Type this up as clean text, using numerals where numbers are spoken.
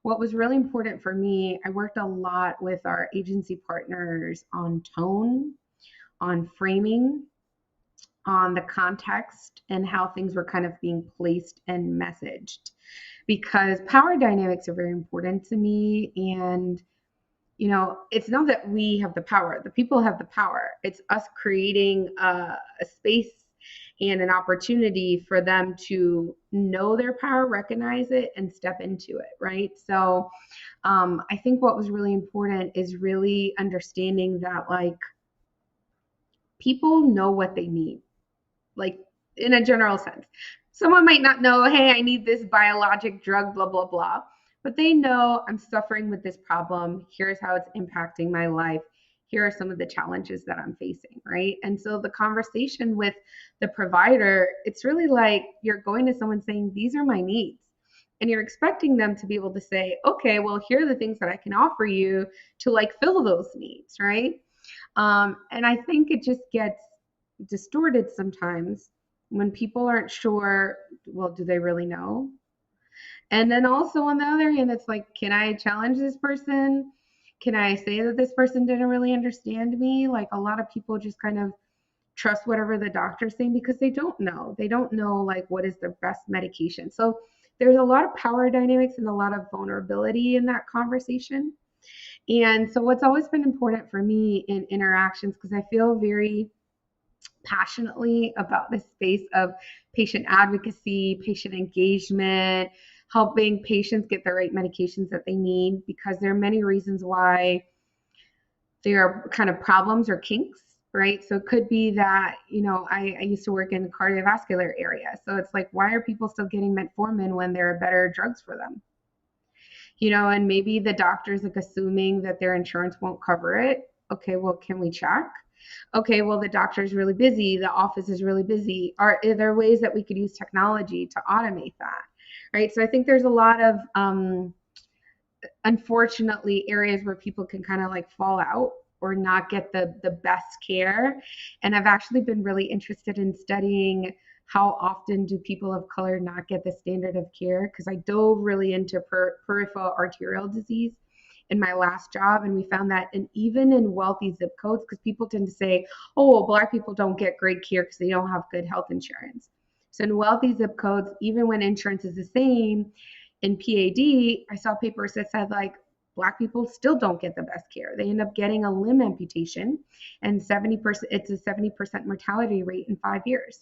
What was really important for me, I worked a lot with our agency partners on tone, on framing, on the context, and how things were kind of being placed and messaged. Because power dynamics are very important to me. And, it's not that we have the power, the people have the power. It's us creating a space and an opportunity for them to know their power, recognize it, and step into it, right? So I think what was really important is really understanding that, like, people know what they need, like, in a general sense. Someone might not know, hey, I need this biologic drug, blah, blah, blah, but they know I'm suffering with this problem. Here's how it's impacting my life. Here are some of the challenges that I'm facing, right? And so the conversation with the provider, it's really like you're going to someone saying, these are my needs. And you're expecting them to be able to say, okay, well, here are the things that I can offer you to like fill those needs, right? And I think it just gets distorted sometimes when people aren't sure, well, do they really know? And then also on the other hand, it's like, can I challenge this person? Can I say that this person didn't really understand me? Like, a lot of people just kind of trust whatever the doctor's saying because they don't know. They don't know like what is the best medication. So there's a lot of power dynamics and a lot of vulnerability in that conversation. And so what's always been important for me in interactions, because I feel very passionately about this space of patient advocacy, patient engagement, helping patients get the right medications that they need, because there are many reasons why there are kind of problems or kinks, right? So it could be that, I used to work in the cardiovascular area. So it's like, why are people still getting metformin when there are better drugs for them? And maybe the doctor's like assuming that their insurance won't cover it. Okay, well, can we check? Okay, well, the doctor's really busy, the office is really busy. Are there ways that we could use technology to automate that? Right. So I think there's a lot of unfortunately areas where people can kind of like fall out or not get the best care. And I've actually been really interested in studying how often do people of color not get the standard of care, because I dove really into peripheral arterial disease in my last job, and we found that even in wealthy zip codes, because people tend to say, oh, well, Black people don't get great care because they don't have good health insurance. So in wealthy zip codes, even when insurance is the same, in PAD, I saw papers that said like Black people still don't get the best care. They end up getting a limb amputation, and 70%, it's a 70% mortality rate in 5 years.